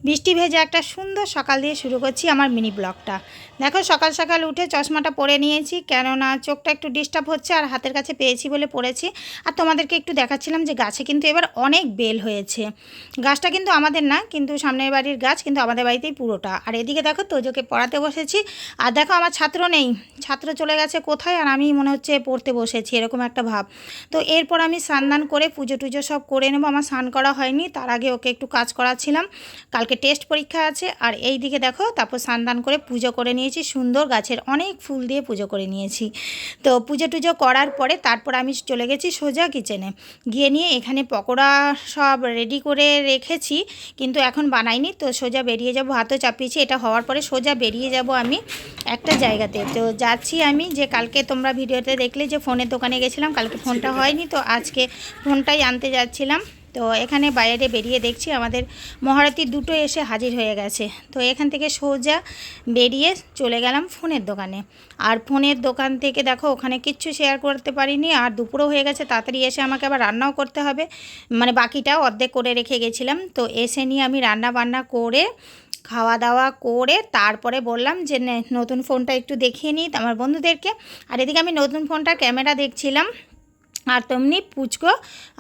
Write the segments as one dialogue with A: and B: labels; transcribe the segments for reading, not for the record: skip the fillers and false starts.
A: বৃষ্টি ভেজা একটা সুন্দর সকাল দিয়ে শুরু করছি আমার মিনি ব্লগটা। দেখো সকাল সকাল উঠে চশমাটা পরে নিয়েছি, কেননা চোখটা একটু ডিস্টার্ব হচ্ছে আর হাতের কাছে পেয়েছি বলে পড়েছি। আর তোমাদেরকে একটু দেখাচ্ছিলাম যে গাছে কিন্তু এবার অনেক বেল হয়েছে। গাছটা কিন্তু আমাদের না, কিন্তু সামনের বাড়ির গাছ, কিন্তু আমাদের বাড়িতেই পুরোটা। আর এদিকে দেখো তোজোকে পড়াতে বসেছি। আর দেখো আমার ছাত্র নেই, ছাত্র চলে গেছে কোথায়, আর আমি মনে হচ্ছে পড়তে বসেছি, এরকম একটা ভাব। তো এরপর আমি স্নান করে পুজো টুজো সব করে নেবো। আমার স্নান করা হয়নি, তার আগে ওকে একটু কাজ করাচ্ছিলাম, কালকে টেস্ট পরীক্ষা আছে। আর এই দিকে দেখো তারপর স্নান করে পুজো করে নিয়েছি, সুন্দর গাছের অনেক ফুল দিয়ে পুজো করে নিয়েছি। তো পুজো টুজো করার পরে তারপর আমি চলে গেছি সোজা কিচেনে, গিয়ে নিয়ে এখানে পকোড়া সব রেডি করে রেখেছি, কিন্তু এখন বানাইনি। তো সোজা বেরিয়ে যাব, হাতও চাপিয়েছি, এটা হওয়ার পরে সোজা বেরিয়ে যাব আমি একটা জায়গাতে। তো যাচ্ছি আমি, যে কালকে তোমরা ভিডিওতে দেখলে যে ফোনের দোকানে গেছিলাম, কালকে ফোনটা হয়নি, তো আজকে ফোনটাই আনতে যাচ্ছিলাম। তো এখানে বাইরে বেরিয়ে দেখছি আমাদের মহারথী দুটো এসে হাজির হয়ে গেছে। তো এখান থেকে সোজা বেরিয়ে চলে গেলাম ফোনের দোকানে। আর ফোনের দোকান থেকে দেখো ওখানে কিচ্ছু শেয়ার করতে পারিনি, আর দুপুরও হয়ে গেছে, তাড়াতাড়ি এসে আমাকে আবার রান্নাও করতে হবে, মানে বাকিটাও অর্ধেক করে রেখে গেছিলাম। তো এসে নিয়ে আমি রান্না বান্না করে খাওয়া দাওয়া করে তারপরে বললাম যে নতুন ফোনটা একটু দেখিয়ে নিই আমার বন্ধুদেরকে। আর এদিকে আমি নতুন ফোনটার ক্যামেরা দেখছিলাম। আর তেমনি পুচকো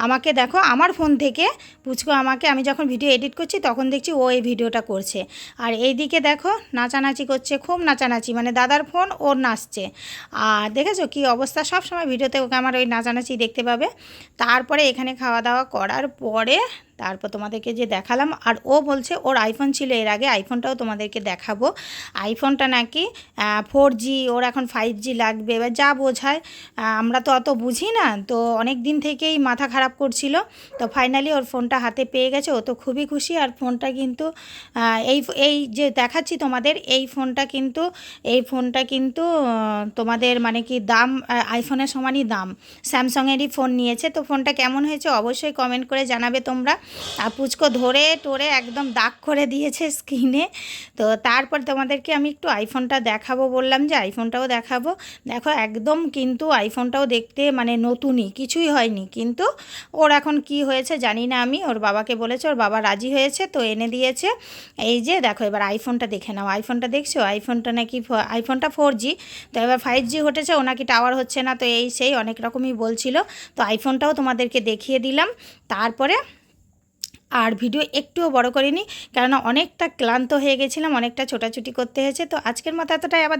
A: আমাকে দেখো আমার ফোন থেকে, পুচকো আমাকে, আমি যখন ভিডিও এডিট করছি তখন দেখছি ও এই ভিডিওটা করছে। আর এইদিকে দেখো নাচানাচি করছে, খুব নাচানাচি, মানে দাদার ফোন ওর নাচছে। আর দেখেছো কী অবস্থা, সব সময় ভিডিওতে ওকে আমার ওই নাচানাচি দেখতে পাবে। তারপরে এখানে খাওয়া দাওয়া করার পরে তারপর তোমাদেরকে যে দেখালাম। আর ও বলছে ওর আইফোন ছিল এর আগে, আইফোনটাও তোমাদেরকে দেখাবো। আইফোনটা নাকি 4G, ওর এখন 5G লাগবে। এবার যা বোঝায়, আমরা তো অত বুঝি না, তো অনেক দিন থেকেই মাথা খারাপ করছিল। তো ফাইনালি ওর ফোনটা হাতে পেয়ে গেছে, ও তো খুবই খুশি। আর ফোনটা কিন্তু এই এই যে দেখাচ্ছি তোমাদের, এই ফোনটা কিন্তু তোমাদের মানে কি দাম আইফোনের সমানই দাম, স্যামসাংয়েরই ফোন নিয়েছে। তো ফোনটা কেমন হয়েছে অবশ্যই কমেন্ট করে জানাবে তোমরা। আর পুচকো ধরে টোরে একদম দাগ করে দিয়েছে স্ক্রিনে। তো তারপর তোমাদেরকে আমি একটু আইফোনটা দেখাবো, বললাম যে আইফোনটাও দেখাবো। দেখো একদম কিন্তু আইফোনটাও দেখতে মানে নতুনই, কিছুই হয়নি, কিন্তু ওর এখন কি হয়েছে জানি না। আমি ওর বাবাকে বলেছে, ওর বাবা রাজি হয়েছে, তো এনে দিয়েছে। এই যে দেখো এবার আইফোনটা দেখে নাও, আইফোনটা দেখছো, আইফোনটা নাকি আইফোনটা 4G, তো এবার 5G হটেছে, ও নাকি টাওয়ার হচ্ছে না, তো এই সেই অনেক রকমই বলছিল। তো আইফোনটাও তোমাদেরকে দেখিয়ে দিলাম। তারপরে আর ভিডিও একটুও বড় করিনি, কেননা অনেকটা ক্লান্ত হয়ে গেছিলাম, অনেকটা ছোটাছুটি করতে হয়েছে। তো আজকের মতো এতটাই, আবার